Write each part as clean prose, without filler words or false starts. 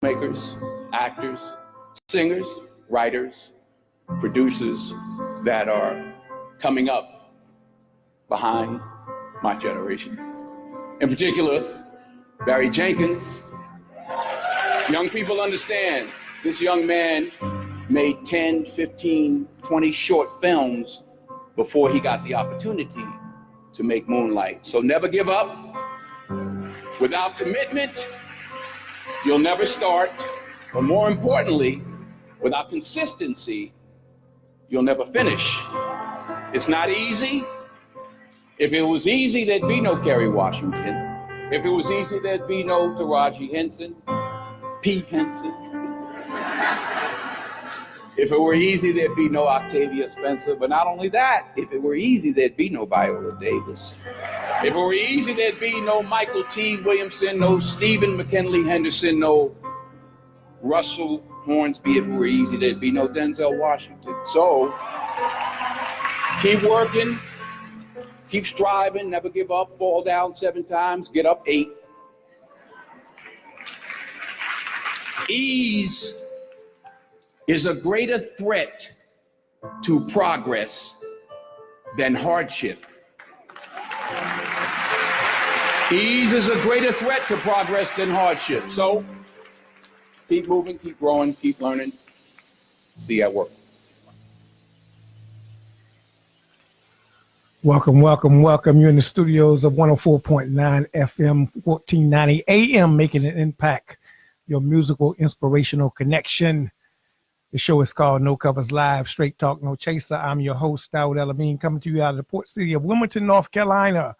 makers, actors, singers, writers, producers that are coming up behind my generation. In particular, Barry Jenkins. Young people understand this young man made 10, 15, 20 short films before he got the opportunity to make Moonlight. So never give up. Without commitment, you'll never start. But more importantly, without consistency, you'll never finish. It's not easy. If it was easy, there'd be no Kerry Washington. If it was easy, there'd be no Taraji Henson, Pete Henson. If it were easy, there'd be no Octavia Spencer. But not only that, if it were easy, there'd be no Viola Davis. If it were easy, there'd be no Michael T. Williamson, no Stephen McKinley Henderson, no Russell Hornsby. If it were easy, there'd be no Denzel Washington. So keep working, keep striving, never give up, fall down 7 times, get up 8. Ease is a greater threat to progress than hardship. Ease is a greater threat to progress than hardship. So keep moving, keep growing, keep learning. See you at work. Welcome, welcome, welcome. You're in the studios of 104.9 FM, 1490 AM, making an impact. Your musical, inspirational connection. The show is called No Covers Live, Straight Talk, No Chaser. I'm your host, Dawood El-Amin, coming to you out of the port city of Wilmington, North Carolina.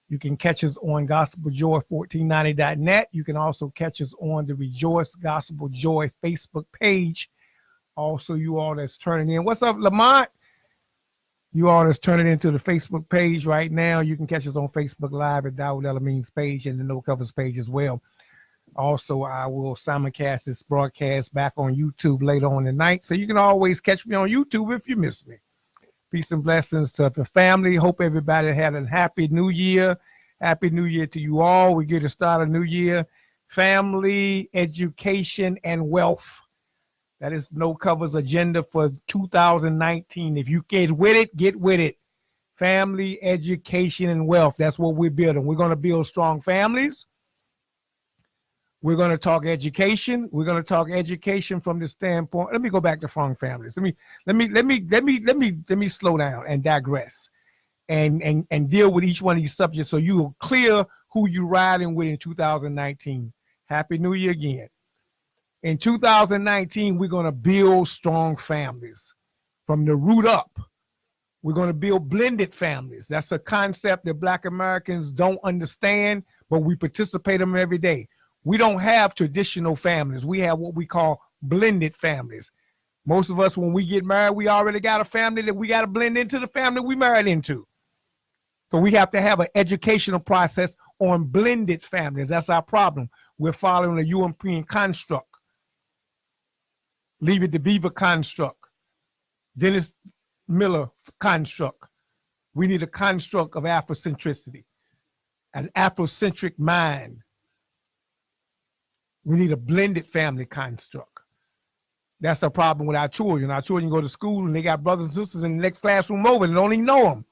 You can catch us on gospeljoy1490.net. You can also catch us on the Rejoice Gospel Joy Facebook page. Also, you all that's turning in. What's up, Lamont? You all that's turning into the Facebook page right now. You can catch us on Facebook Live at Dawood El-Amin's page and the No Covers page as well. Also, I will simulcast this broadcast back on YouTube later on tonight. So you can always catch me on YouTube if you miss me. Peace and blessings to the family. Hope everybody had a happy new year. Happy new year to you all. We get to start a new year. Family, education, and wealth. That is No Covers agenda for 2019. If you get with it, get with it. Family, education, and wealth. That's what we're building. We're going to build strong families. We're going to talk education. We're going to talk education from the standpoint. Let me go back to strong families. Let me slow down and digress and deal with each one of these subjects so you're clear who you're riding with in 2019. Happy New Year again. In 2019, we're going to build strong families from the root up. We're going to build blended families. That's a concept that Black Americans don't understand, but we participate in them every day. We don't have traditional families. We have what we call blended families. Most of us, when we get married, we already got a family that we got to blend into the family we married into. So we have to have an educational process on blended families. That's our problem. We're following a European construct. Leave it to Beaver construct. Dennis Miller construct. We need a construct of Afrocentricity, an Afrocentric mind. We need a blended family construct. That's a problem with our children. Our children go to school and they got brothers and sisters in the next classroom over and don't even know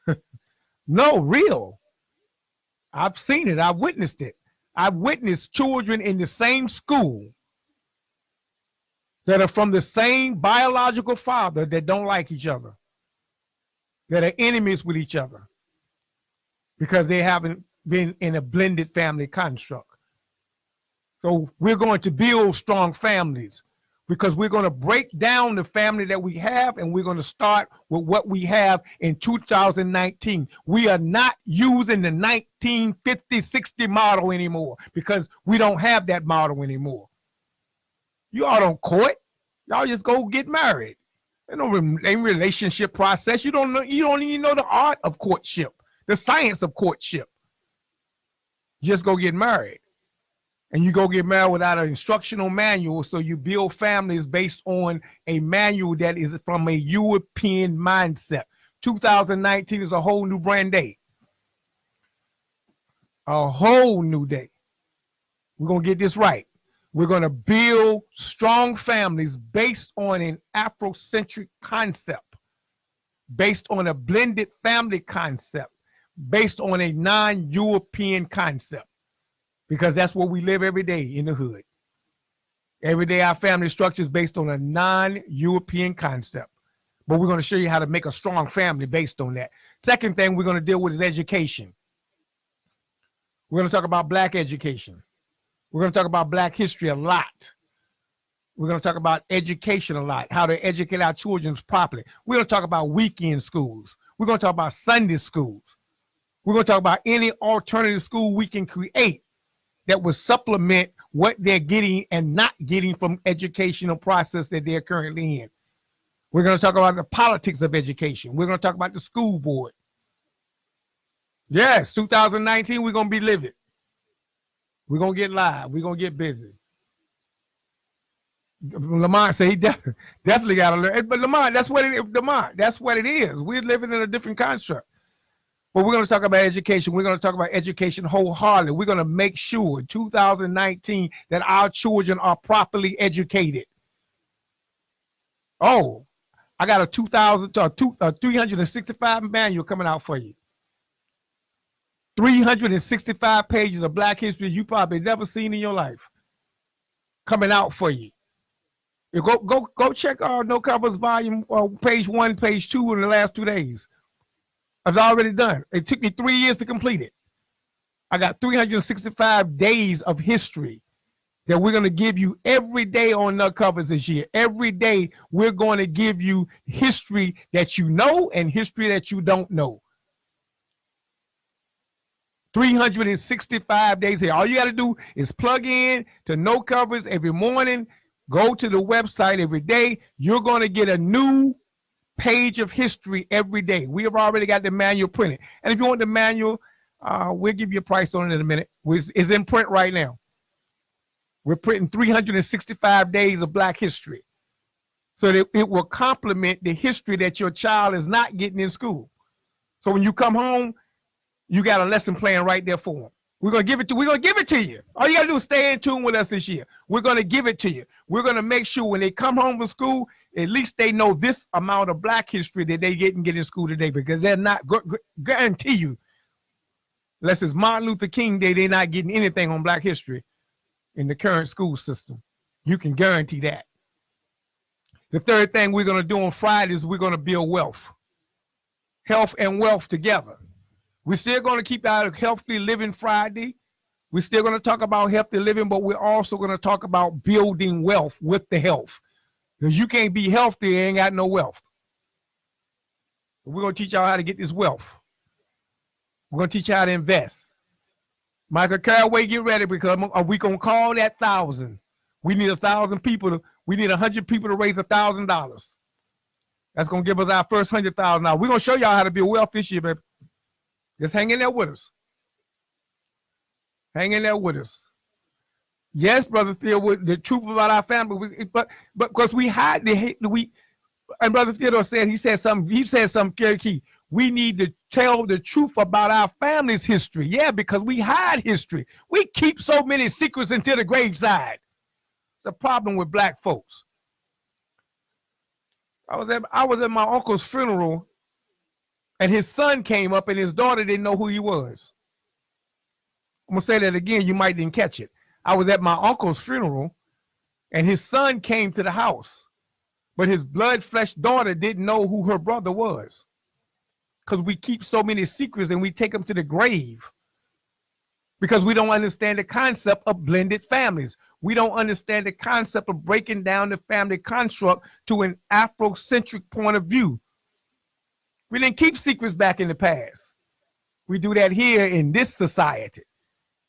them. No, real. I've seen it. I've witnessed it. I've witnessed children in the same school that are from the same biological father that don't like each other, that are enemies with each other because they haven't been in a blended family construct. So we're going to build strong families because we're going to break down the family that we have and we're going to start with what we have in 2019. We are not using the 1950-60 model anymore because we don't have that model anymore. You all don't court. Y'all just go get married. There's no relationship process. You don't even know the art of courtship, the science of courtship. You just go get married. And you go get married without an instructional manual, so you build families based on a manual that is from a European mindset. 2019 is a whole new brand day. A whole new day. We're going to get this right. We're going to build strong families based on an Afrocentric concept, based on a blended family concept, based on a non-European concept, because that's what we live every day in the hood. Every day our family structure is based on a non-European concept, but we're going to show you how to make a strong family based on that. Second thing we're going to deal with is education. We're going to talk about Black education. We're going to talk about Black history a lot. We're going to talk about education a lot, how to educate our children properly. We're going to talk about weekend schools. We're going to talk about Sunday schools. We're going to talk about any alternative school we can create that will supplement what they're getting and not getting from educational process that they're currently in. We're going to talk about the politics of education. We're going to talk about the school board. Yes, 2019, we're going to be livid. We're going to get live. We're going to get busy. Lamont said he definitely got to learn. But Lamont, that's what it is. Lamont, that's what it is. We're living in a different construct. But we're going to talk about education. We're going to talk about education wholeheartedly. We're going to make sure in 2019 that our children are properly educated. Oh, I got a 365 manual coming out for you. 365 pages of Black history you probably never seen in your life coming out for you. You go check our No Covers volume, page 1, page 2 in the last 2 days. I've already done. It took me 3 years to complete it. I got 365 days of history that we're going to give you every day on No Covers this year. Every day we're going to give you history that you know and history that you don't know. 365 days here. All you got to do is plug in to No Covers every morning. Go to the website every day. You're going to get a new page of history every day. We have already got the manual printed. And if you want the manual, we'll give you a price on it in a minute. It's in print right now. We're printing 365 days of Black history so that it will complement the history that your child is not getting in school. So when you come home, you got a lesson plan right there for them. We're gonna give it to you. All you gotta do is stay in tune with us this year. We're gonna give it to you. We're gonna make sure when they come home from school, at least they know this amount of Black history that they get in school today, because they're not guarantee you, unless it's Martin Luther King Day, they're not getting anything on Black history in the current school system. You can guarantee that. The third thing we're gonna do on Friday is we're gonna build wealth, health and wealth together. We're still going to keep our Healthy Living Friday. We're still going to talk about healthy living, but we're also going to talk about building wealth with the health. Because you can't be healthy and ain't got no wealth. We're going to teach y'all how to get this wealth. We're going to teach you how to invest. Michael Caraway, get ready, because we're going to call that 1,000. We need 1,000 people. We need 100 people to raise $1,000. That's going to give us our first $100,000. We're going to show y'all how to build wealth this year, baby. Just hang in there with us. Hang in there with us. Yes, Brother Theodore, the truth about our family, but because we hide the hate, and Brother Theodore said, he said something very key. We need to tell the truth about our family's history. Yeah, because we hide history. We keep so many secrets until the graveside. The problem with Black folks. I was at my uncle's funeral, and his son came up and his daughter didn't know who he was. I'm going to say that again. You might didn't catch it. I was at my uncle's funeral and his son came to the house, but his blood flesh daughter didn't know who her brother was, because we keep so many secrets and we take them to the grave because we don't understand the concept of blended families. We don't understand the concept of breaking down the family construct to an Afrocentric point of view. We didn't keep secrets back in the past. We do that here in this society.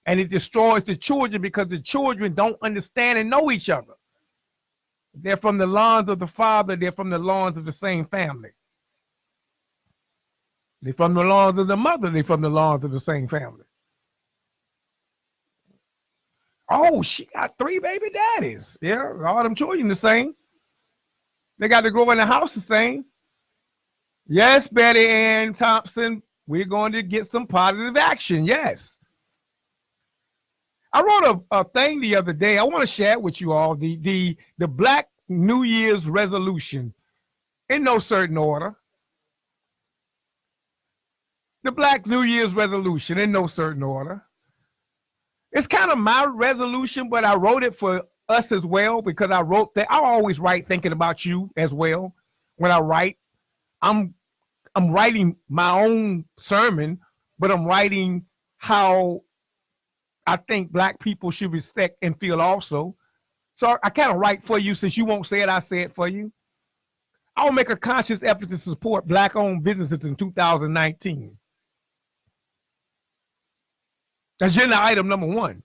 And it destroys the children because the children don't understand and know each other. They're from the lawns of the father. They're from the lawns of the same family. They're from the lawns of the mother. They're from the lawns of the same family. Oh, she got 3 baby daddies. Yeah, all them children the same. They got to grow in the house the same. Yes, Betty Ann Thompson, we're going to get some positive action. Yes. I wrote a thing the other day. I want to share it with you all. The Black New Year's resolution in no certain order. The Black New Year's resolution in no certain order. It's kind of my resolution, but I wrote it for us as well because I wrote that. I always write thinking about you as well. When I write, I'm writing my own sermon, but I'm writing how I think Black people should respect and feel also. So I kind of write for you. Since you won't say it, I say it for you. I will make a conscious effort to support Black-owned businesses in 2019. Agenda item number 1.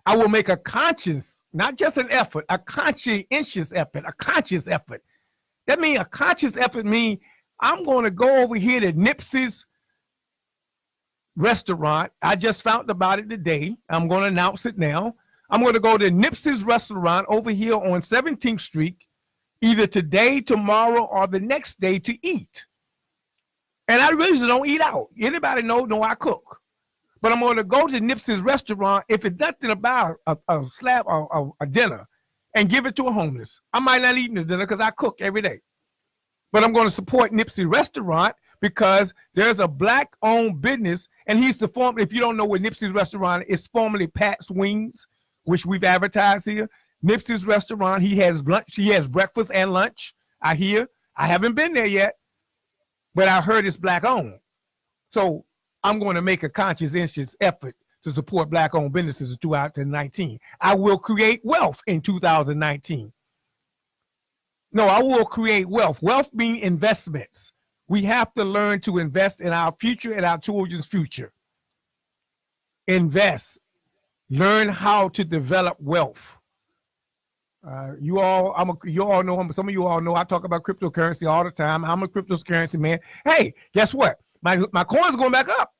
I will make a conscious, not just an effort, a conscientious effort, a conscious effort. That means a conscious effort means I'm going to go over here to Nipsey's restaurant. I just found about it today. I'm going to announce it now. I'm going to go to Nipsey's restaurant over here on 17th Street, either today, tomorrow, or the next day to eat. And I really don't eat out. Anybody know I cook. But I'm going to go to Nipsey's restaurant if it's nothing about a slab or a dinner and give it to a homeless. I might not eat the dinner because I cook every day. But I'm going to support Nipsey restaurant because there's a Black-owned business, and he's the former. If you don't know what Nipsey's restaurant is, formerly Pat's Wings, which we've advertised here. Nipsey's restaurant, he has lunch, he has breakfast and lunch. I hear. I haven't been there yet, but I heard it's Black-owned. So I'm going to make a conscientious effort to support Black-owned businesses in 2019. I will create wealth in 2019. No, I will create wealth. Wealth being investments. We have to learn to invest in our future and our children's future. Invest. Learn how to develop wealth. You all know, some of you all know I talk about cryptocurrency all the time. I'm a cryptocurrency man. Hey, guess what? My coins are going back up.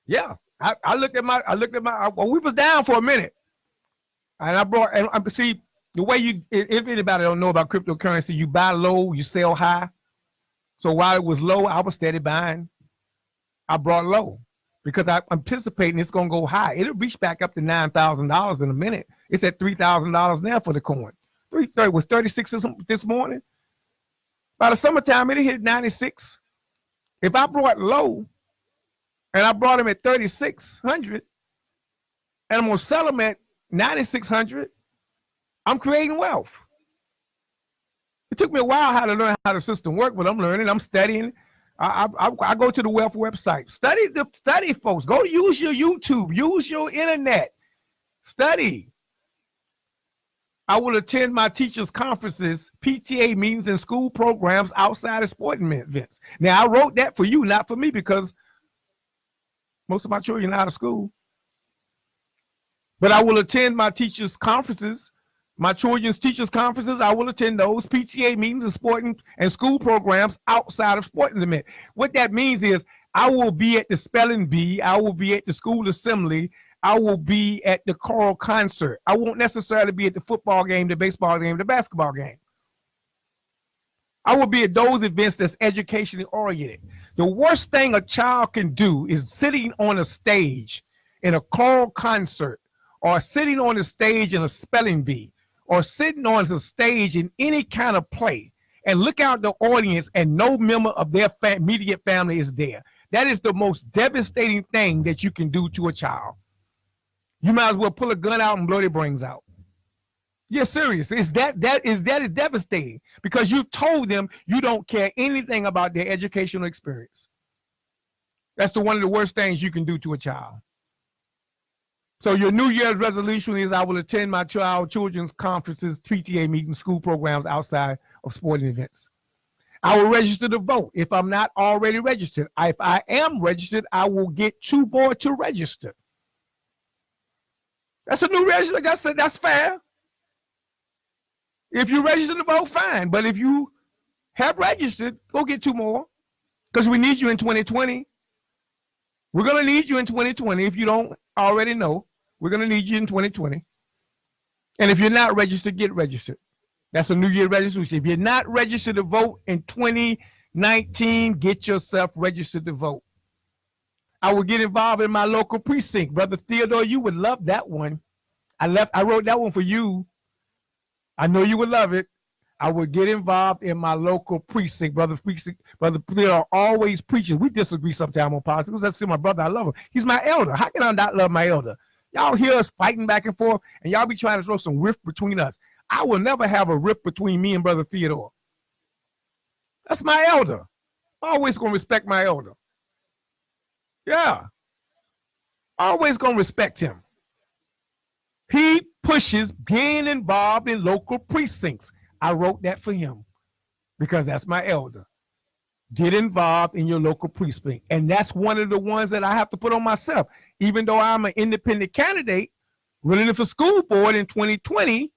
Yeah, I looked at my, well, we was down for a minute. And I see the way if anybody don't know about cryptocurrency, you buy low, you sell high. So while it was low, I was steady buying. I brought low because I'm anticipating it's going to go high. It'll reach back up to $9,000 in a minute. It's at $3,000 now for the coin. 330 was 36 this morning. By the summertime, it hit 96. If I brought low and I brought them at 3,600 and I'm going to sell them at 9,600, I'm creating wealth. It took me a while how to learn how the system works, but I'm learning, I'm studying. I go to the wealth website. Study, folks. Go use your YouTube. Use your internet. Study. I will attend my teachers' conferences, PTA meetings, and school programs outside of sporting events. Now, I wrote that for you, not for me, because most of my children are out of school. But I will attend my teachers' conferences, my children's teachers' conferences. I will attend those PTA meetings and sporting and school programs outside of sporting events. What that means is I will be at the spelling bee. I will be at the school assembly. I will be at the choral concert. I won't necessarily be at the football game, the baseball game, the basketball game. I will be at those events that's educationally oriented. The worst thing a child can do is sitting on a stage in a choral concert, or sitting on a stage in a spelling bee, or sitting on a stage in any kind of play and look out the audience and no member of their immediate family is there. That is the most devastating thing that you can do to a child. You might as well pull a gun out and blow their brains out. You're serious. That is devastating because you told them you don't care anything about their educational experience. That's one of the worst things you can do to a child. So your New Year's resolution is I will attend my children's conferences, PTA meetings, school programs outside of sporting events. I will register to vote if I'm not already registered. If I am registered, I will get 2 more to register. That's a new register. That's fair. If you register to vote, fine. But if you have registered, go get 2 more because we need you in 2020. We're going to need you in 2020. If you don't already know, we're going to need you in 2020. And if you're not registered, get registered. That's a New Year resolution. If you're not registered to vote in 2019, get yourself registered to vote. I will get involved in my local precinct. Brother Theodore, you would love that one. I wrote that one for you. I know you would love it. I would get involved in my local precinct. Brother Theodore always preaches. We disagree sometimes on politics. Because I see my brother, I love him. He's my elder. How can I not love my elder? Y'all hear us fighting back and forth, and y'all be trying to throw some rift between us. I will never have a rift between me and Brother Theodore. That's my elder. Always gonna respect my elder. Yeah. Always gonna respect him. He pushes being involved in local precincts. I wrote that for him because that's my elder. Get involved in your local precinct. And that's one of the ones that I have to put on myself. Even though I'm an independent candidate running for school board in 2020.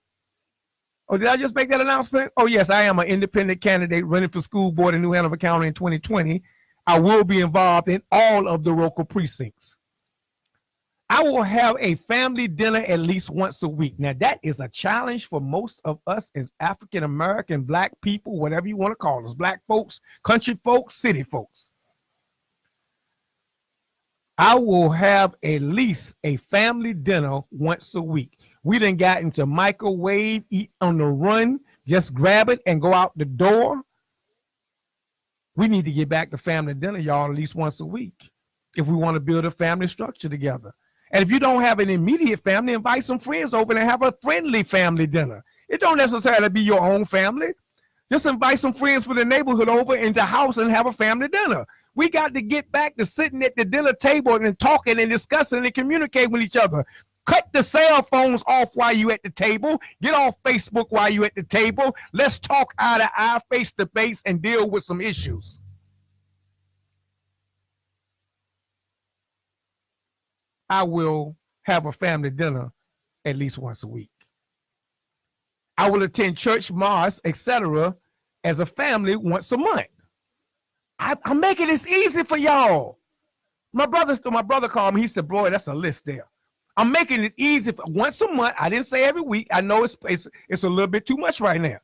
Oh, did I just make that announcement? Oh, yes, I am an independent candidate running for school board in New Hanover County in 2020. I will be involved in all of the local precincts. I will have a family dinner at least once a week. Now, that is a challenge for most of us as African-American, Black people, whatever you want to call us, Black folks, country folks, city folks. I will have at least a family dinner once a week. We done got into microwave, eat on the run, just grab it and go out the door. We need to get back to family dinner, y'all, at least once a week if we want to build a family structure together. And if you don't have an immediate family, invite some friends over and have a friendly family dinner. It don't necessarily be your own family. Just invite some friends from the neighborhood over in the house and have a family dinner. We got to get back to sitting at the dinner table and talking and discussing and communicating with each other. Cut the cell phones off while you at the table. Get off Facebook while you at the table. Let's talk eye to eye, face to face, and deal with some issues. I will have a family dinner at least once a week. I will attend church, mass, etc. as a family once a month. I'm making this easy for y'all. My brother called me. He said, "Boy, that's a list there." I'm making it easy for once a month. I didn't say every week. I know it's a little bit too much right now.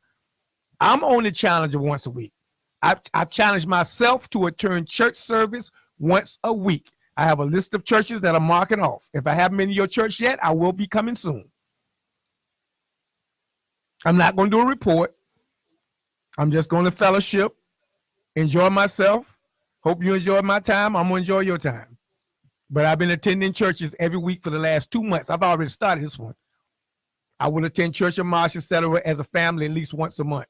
I'm on the challenge of once a week. I've challenged myself to attend church service once a week. I have a list of churches that I'm marking off. If I haven't been to your church yet, I will be coming soon. I'm not going to do a report. I'm just going to fellowship, enjoy myself. Hope you enjoy my time. I'm going to enjoy your time. But I've been attending churches every week for the last 2 months. I've already started this one. I will attend church and march, etc. as a family at least once a month.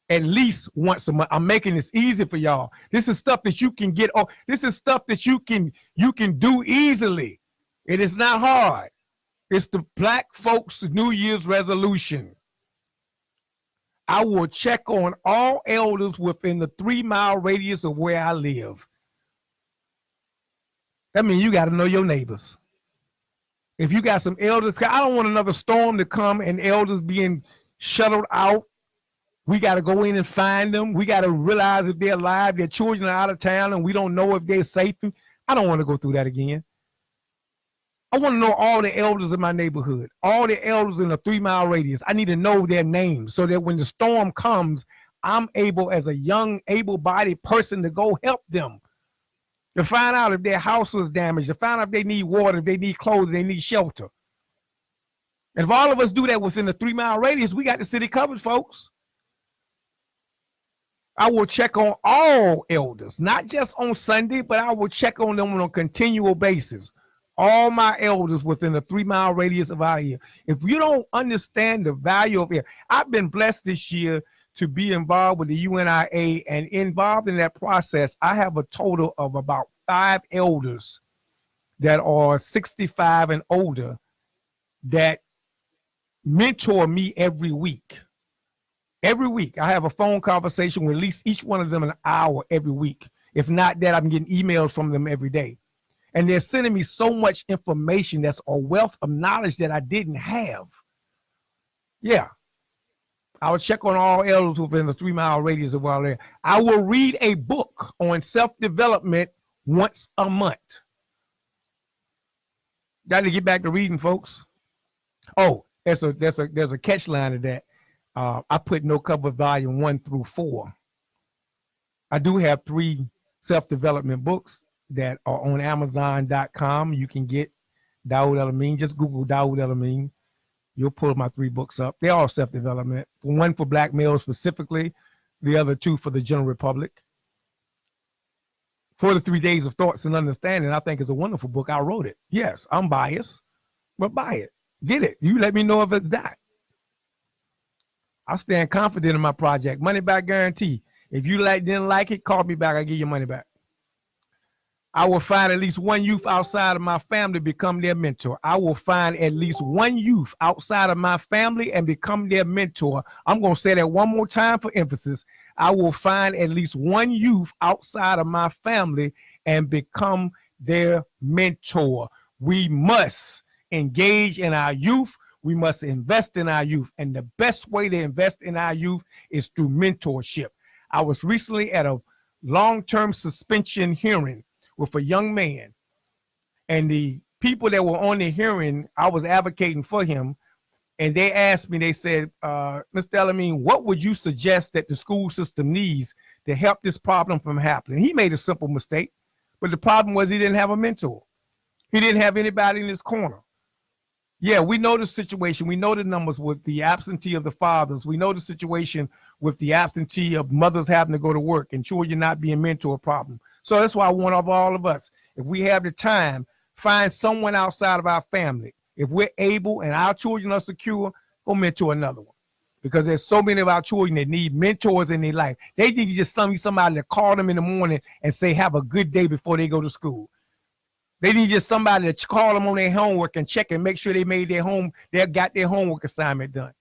At least once a month. I'm making this easy for y'all. This is stuff that you can get. Oh, this is stuff that you can do easily. It is not hard. It's the Black folks' New Year's resolution. I will check on all elders within the 3-mile radius of where I live. That means you got to know your neighbors. If you got some elders, I don't want another storm to come and elders being shuttled out. We got to go in and find them. We got to realize if they're alive, their children are out of town, and we don't know if they're safe. I don't want to go through that again. I want to know all the elders in my neighborhood, all the elders in a 3-mile radius. I need to know their names so that when the storm comes, I'm able, as a young, able-bodied person, to go help them, to find out if their house was damaged, to find out if they need water, if they need clothes, if they need shelter. And if all of us do that within the 3-mile radius, we got the city covered, folks. I will check on all elders, not just on Sunday, but I will check on them on a continual basis. All my elders within a 3-mile radius of our year. If you don't understand the value of it, I've been blessed this year to be involved with the UNIA, and involved in that process, I have a total of about 5 elders that are 65 and older that mentor me every week. Every week, I have a phone conversation with at least each one of them an hour every week. If not that, I'm getting emails from them every day. And they're sending me so much information that's a wealth of knowledge that I didn't have. Yeah. I will check on all elders within the 3-mile radius of our area. I will read a book on self-development once a month. Got to get back to reading, folks. Oh, there's a catch line to that. I put No Cover Volume 1 through 4. I do have 3 self-development books. that are on Amazon.com. You can get Dawood El-Amin. Just Google Dawood El-Amin. You'll pull my 3 books up. They're all self-development. One for black males specifically, the other 2 for the general public. 43 Days of Thoughts and Understanding, I think, is a wonderful book. I wrote it. Yes, I'm biased, but buy it. Get it. You let me know if it's that. I stand confident in my project. Money back guarantee. If you didn't like it, call me back. I'll give you money back. I will find at least one youth outside of my family, become their mentor. I will find at least one youth outside of my family and become their mentor. I'm going to say that one more time for emphasis. I will find at least one youth outside of my family and become their mentor. We must engage in our youth. We must invest in our youth. And the best way to invest in our youth is through mentorship. I was recently at a long-term suspension hearing with a young man, and the people that were on the hearing, I was advocating for him, and they asked me, they said, Mr. El-Amin, what would you suggest that the school system needs to help this problem from happening? He made a simple mistake, but the problem was he didn't have a mentor. He didn't have anybody in his corner. Yeah, we know the situation. We know the numbers with the absentee of the fathers. We know the situation with the absentee of mothers having to go to work and children not being mentor problem. So that's why I want of all of us, if we have the time, find someone outside of our family. If we're able and our children are secure, go mentor another one. Because there's so many of our children that need mentors in their life. They need just somebody to call them in the morning and say, have a good day before they go to school. They need just somebody to call them on their homework and check and make sure they got their homework assignment done.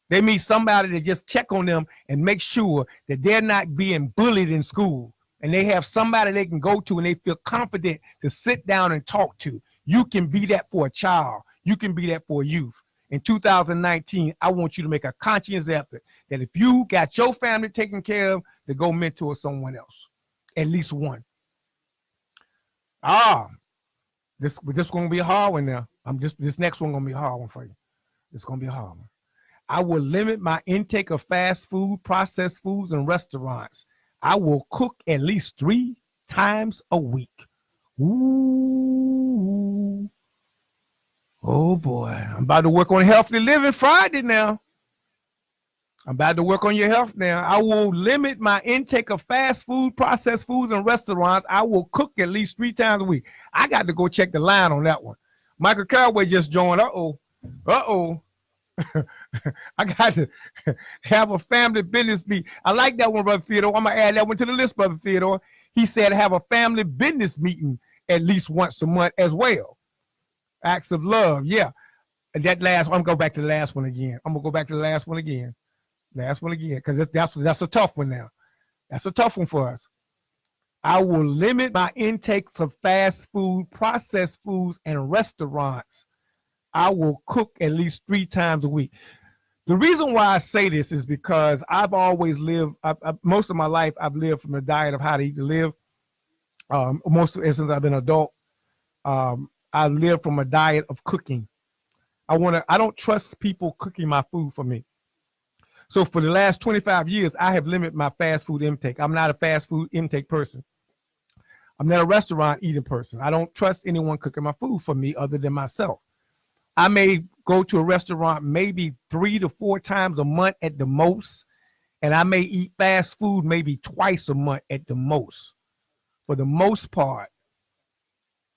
They need somebody to just check on them and make sure that they're not being bullied in school. And they have somebody they can go to and they feel confident to sit down and talk to. You can be that for a child. You can be that for a youth. In 2019, I want you to make a conscious effort that if you got your family taken care of, to go mentor someone else, at least one. This going to be a hard one now. This next one going to be a hard one for you. It's going to be a hard one. I will limit my intake of fast food, processed foods, and restaurants. I will cook at least 3 times a week. Ooh. Oh boy. I'm about to work on Healthy Living Friday now. I'm about to work on your health now. I will limit my intake of fast food, processed foods, and restaurants. I will cook at least 3 times a week. I got to go check the line on that one. Michael Caraway just joined. Uh-oh. I got to have a family business meet. I like that one, Brother Theodore. I'm going to add that one to the list, Brother Theodore. He said have a family business meeting at least once a month as well. Acts of love. Yeah. And that last one, I'm going to go back to the last one again. Last one again, because that's a tough one now. That's a tough one for us. I will limit my intake of fast food, processed foods, and restaurants. I will cook at least 3 times a week. The reason why I say this is because I've always lived, most of my life, I've lived from the diet of how to eat to live. Since I've been an adult, I live from a diet of cooking. I don't trust people cooking my food for me. So for the last 25 years, I have limited my fast food intake. I'm not a fast food intake person. I'm not a restaurant eating person. I don't trust anyone cooking my food for me other than myself. I may go to a restaurant maybe 3 to 4 times a month at the most, and I may eat fast food maybe twice a month at the most. For the most part,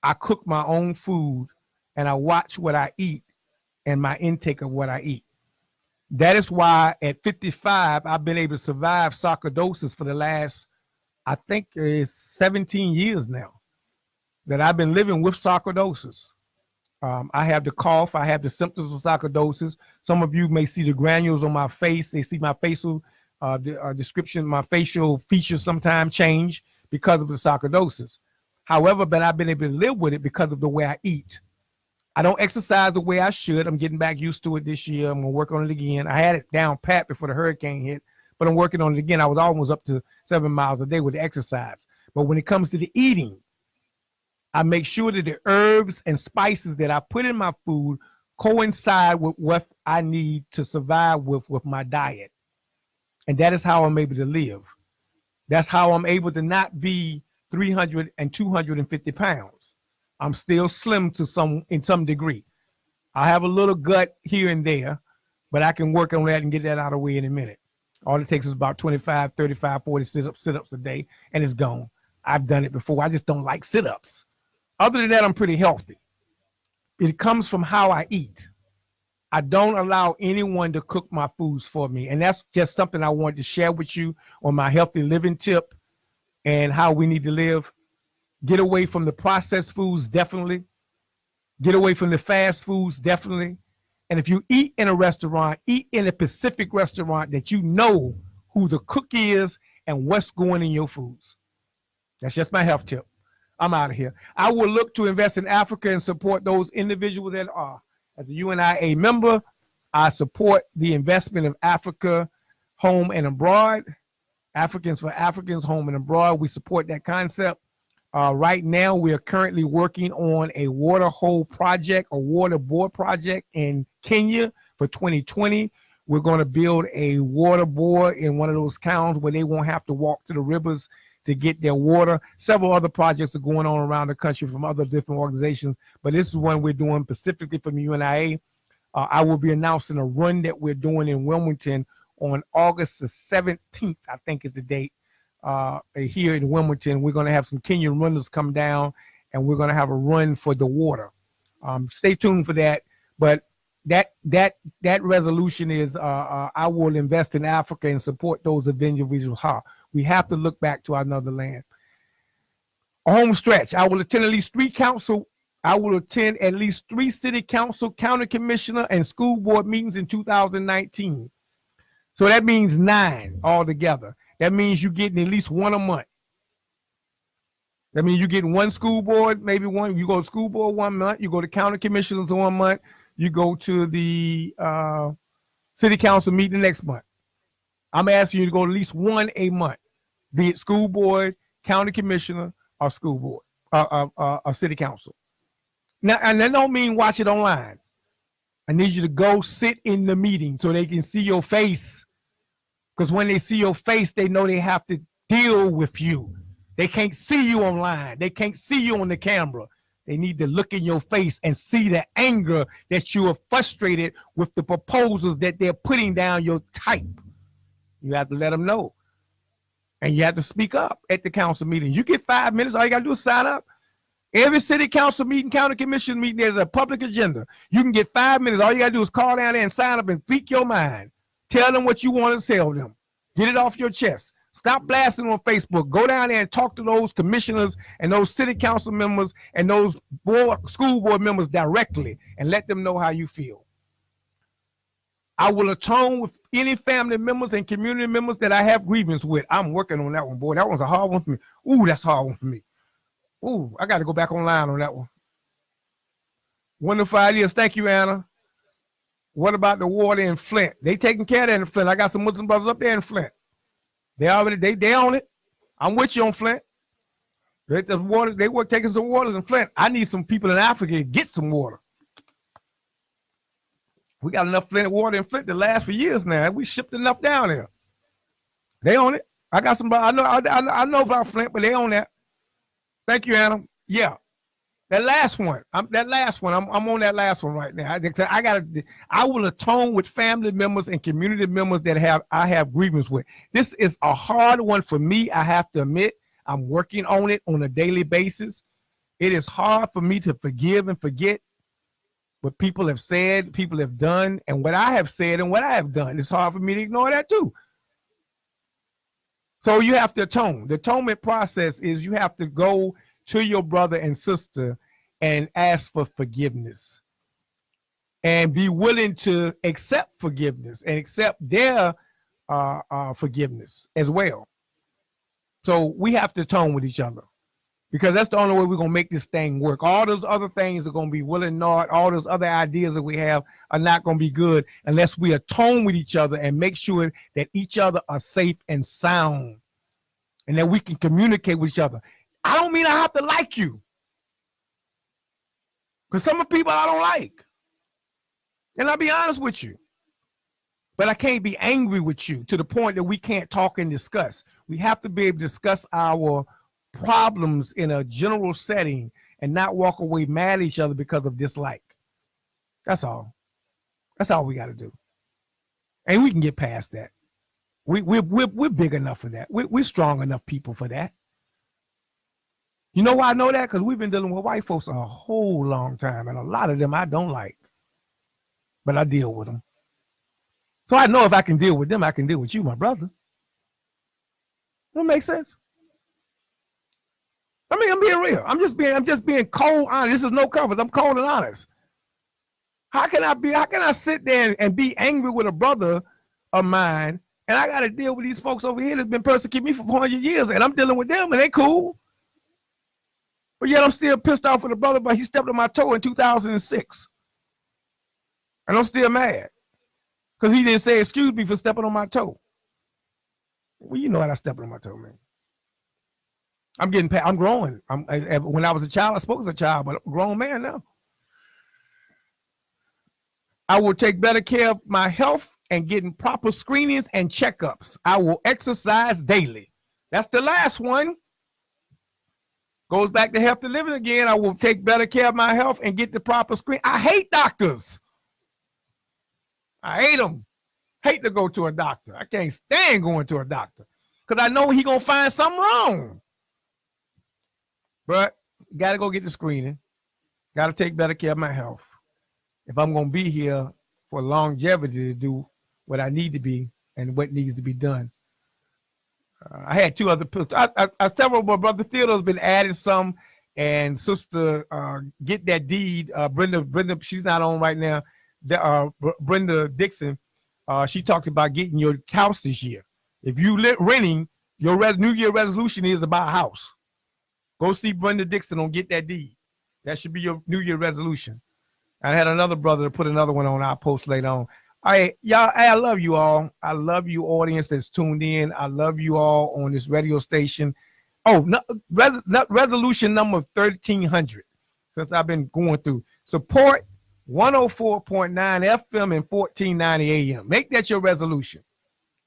I cook my own food, and I watch what I eat and my intake of what I eat. That is why at 55, I've been able to survive sarcoidosis for the last, I think it's 17 years now that I've been living with sarcoidosis. I have the cough. I have the symptoms of sarcoidosis. Some of you may see the granules on my face. They see my facial description, my facial features sometimes change because of the sarcoidosis. However, but I've been able to live with it because of the way I eat. I don't exercise the way I should. I'm getting back used to it this year. I'm going to work on it again. I had it down pat before the hurricane hit, but I'm working on it again. I was almost up to 7 miles a day with the exercise. But when it comes to the eating, I make sure that the herbs and spices that I put in my food coincide with what I need to survive with my diet. And that is how I'm able to live. That's how I'm able to not be 300 and 250 pounds. I'm still slim in some degree. I have a little gut here and there, but I can work on that and get that out of the way in a minute. All it takes is about 25, 35, 40 sit-ups a day, and it's gone. I've done it before. I just don't like sit-ups. Other than that, I'm pretty healthy. It comes from how I eat. I don't allow anyone to cook my foods for me. And that's just something I wanted to share with you on my healthy living tip and how we need to live. Get away from the processed foods, definitely. Get away from the fast foods, definitely. And if you eat in a restaurant, eat in a Pacific restaurant that you know who the cook is and what's going in your foods. That's just my health tip. I'm out of here. I will look to invest in Africa and support those individuals that are. As a UNIA member, I support the investment of Africa, home and abroad. Africans for Africans, home and abroad. We support that concept. Right now, we are currently working on a water hole project, a water bore project in Kenya for 2020. We're going to build a water bore in one of those towns where they won't have to walk to the rivers to get their water. Several other projects are going on around the country from other different organizations, but this is one we're doing specifically from UNIA. I will be announcing a run that we're doing in Wilmington on August the 17th, I think is the date. Here in Wilmington, we're going to have some Kenyan runners come down, and we're going to have a run for the water. Stay tuned for that. But that resolution is I will invest in Africa and support those individuals. We have to look back to our motherland. Home stretch. I will attend at least 3 council. I will attend at least 3 city council, county commissioner, and school board meetings in 2019. So that means 9 altogether. That means you're getting at least 1 a month. That means you're getting 1 school board, maybe 1. You go to school board 1 month. You go to county commissioners 1 month. You go to the city council meeting next month. I'm asking you to go at least 1 a month, be it school board, county commissioner, or school board, or city council. Now, and that don't mean watch it online. I need you to go sit in the meeting so they can see your face. Because when they see your face, they know they have to deal with you. They can't see you online. They can't see you on the camera. They need to look in your face and see the anger that you are frustrated with the proposals that they're putting down your type. You have to let them know. And you have to speak up at the council meeting. You get 5 minutes. All you got to do is sign up. Every city council meeting, county commission meeting, there's a public agenda. You can get 5 minutes. All you got to do is call down there and sign up and speak your mind. Tell them what you want to tell them. Get it off your chest. Stop blasting on Facebook. Go down there and talk to those commissioners and those city council members and those school board members directly and let them know how you feel. I will atone with any family members and community members that I have grievance with. I'm working on that one, boy. That one's a hard one for me. Ooh, that's a hard one for me. Ooh, I got to go back online on that one. Wonderful ideas. Thank you, Anna. What about the water in Flint? They taking care of that in Flint. I got some Muslim brothers up there in Flint. They already they on it. I'm with you on Flint. They work taking some waters in Flint. I need some people in Africa to get some water. We got enough Flint water in Flint to last for years now. We shipped enough down there. They on it. I got some. I know about Flint, but they on that. Thank you, Anna. Yeah. That last one, I'm on that last one right now. I will atone with family members and community members that I have grievance with. This is a hard one for me. I have to admit, I'm working on it on a daily basis. It is hard for me to forgive and forget what people have said, people have done, and what I have said and what I have done. It's hard for me to ignore that too. So you have to atone. The atonement process is you have to go to your brother and sister and ask for forgiveness and be willing to accept forgiveness and accept their forgiveness as well. So we have to atone with each other because that's the only way we're going to make this thing work. All those other things are going to be willing not. All those other ideas that we have are not going to be good unless we atone with each other and make sure that each other are safe and sound and that we can communicate with each other. I don't mean I have to like you. Because some of the people I don't like. And I'll be honest with you. But I can't be angry with you to the point that we can't talk and discuss. We have to be able to discuss our problems in a general setting and not walk away mad at each other because of dislike. That's all. That's all we got to do. And we can get past that. We're big enough for that. We're strong enough people for that. You know why I know that? Because we've been dealing with white folks a whole long time, and a lot of them I don't like, but I deal with them. So I know if I can deal with them, I can deal with you, my brother. That makes sense. I mean, I'm being real. I'm just being cold honest. This is no covers. I'm cold and honest. How can I sit there and be angry with a brother of mine, and I got to deal with these folks over here that's been persecuting me for 400 years, and I'm dealing with them, and they cool. But yet I'm still pissed off with the brother, but he stepped on my toe in 2006. And I'm still mad. Because he didn't say excuse me for stepping on my toe. Well, you know how I stepped on my toe, man. I'm growing. When I was a child, I spoke as a child, but I'm a grown man now. I will take better care of my health and getting proper screenings and checkups. I will exercise daily. That's the last one. Goes back to healthy living again. I will take better care of my health and get the proper screen. I hate doctors. I hate them. Hate to go to a doctor. I can't stand going to a doctor because I know he gonna find something wrong. But gotta go get the screening. Gotta take better care of my health if I'm gonna be here for longevity to do what I need to be and what needs to be done. I had two other several more. Brother Theodore's been adding some, and Sister Get That Deed. Brenda, she's not on right now. Brenda Dixon, she talked about getting your house this year. If you renting, your New Year resolution is to buy a house. Go see Brenda Dixon on Get That Deed. That should be your New Year resolution. I had another brother to put another one on our post later on. Y'all, I love you all. I love you, audience that's tuned in. I love you all on this radio station. Oh, resolution number 1300. Since I've been going through, support 104.9 FM and 1490 AM. Make that your resolution.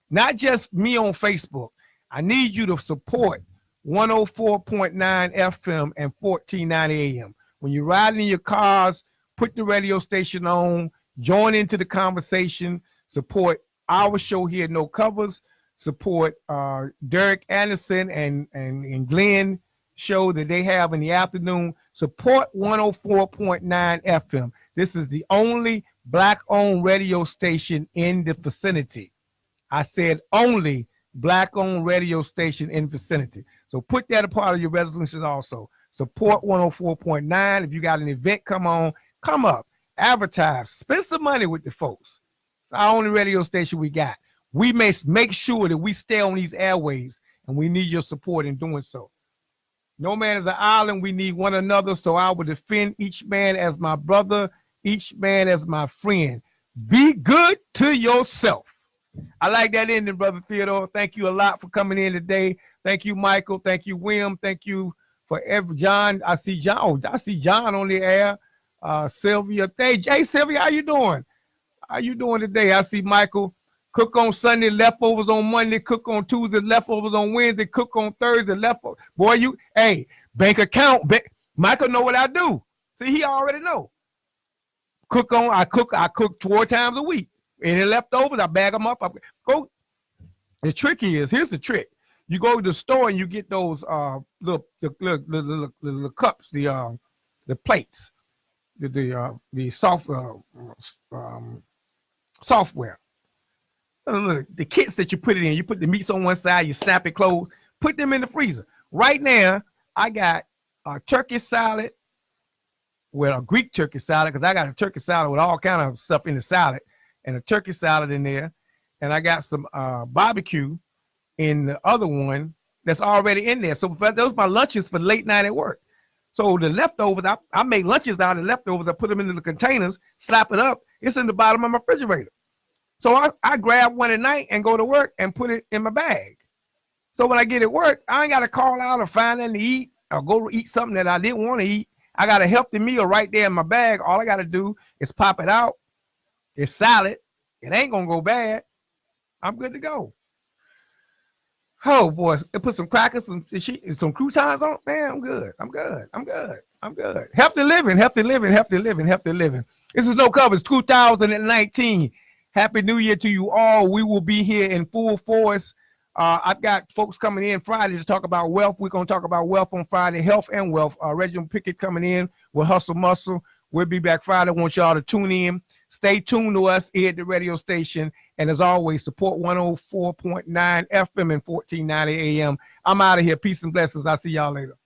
Not just me on Facebook. I need you to support 104.9 FM and 1490 AM. When you're riding in your cars, put the radio station on. Join into the conversation, support our show here, No Covers, support Derek Anderson and Glenn show that they have in the afternoon, support 104.9 FM. This is the only Black-owned radio station in the vicinity. I said only Black-owned radio station in the vicinity. So put that a part of your resolutions also. Support 104.9. If you got an event, come up. Advertise, spend some money with the folks. It's our only radio station we got. We may make sure that we stay on these airwaves, and we need your support in doing so. No man is an island. We need one another, so I will defend each man as my brother, each man as my friend. Be good to yourself. I like that ending, Brother Theodore. Thank you a lot for coming in today. Thank you, Michael. Thank you, William. Thank you for John. I see John. Oh, I see John on the air. Sylvia, hey Sylvia, how you doing? How you doing today? I see Michael. Cook on Sunday, leftovers on Monday. Cook on Tuesday, leftovers on Wednesday. Cook on Thursday, leftovers. Boy, bank account. Michael know what I do. See, he already know. I cook 4 times a week. Any leftovers, I bag them up. The trick is, here's the trick. You go to the store and you get those the cups, the plates. The software, the kits that you put it in. You put the meats on one side, you snap it closed, put them in the freezer. Right now, I got a turkey salad, a Greek turkey salad, because I got a turkey salad with all kind of stuff in the salad, and a turkey salad in there, and I got some barbecue in the other one that's already in there. So those are my lunches for late night at work. So the leftovers, I make lunches out of the leftovers. I put them into the containers, slap it up. It's in the bottom of my refrigerator. So I grab one at night and go to work and put it in my bag. So when I get at work, I ain't got to call out or find anything to eat or go eat something that I didn't want to eat. I got a healthy meal right there in my bag. All I got to do is pop it out. It's salad. It ain't going to go bad. I'm good to go. Oh boy, put some crackers, some croutons on. Man, I'm good. I'm good. I'm good. I'm good. Healthy living, healthy living, healthy living, healthy living. This is No Covers 2019. Happy New Year to you all. We will be here in full force. I've got folks coming in Friday to talk about wealth. We're going to talk about wealth on Friday, health and wealth. Reginald Pickett coming in with Hustle Muscle. We'll be back Friday. I want y'all to tune in. Stay tuned to us here at the radio station. And as always, support 104.9 FM and 1490 AM. I'm out of here. Peace and blessings. I'll see y'all later.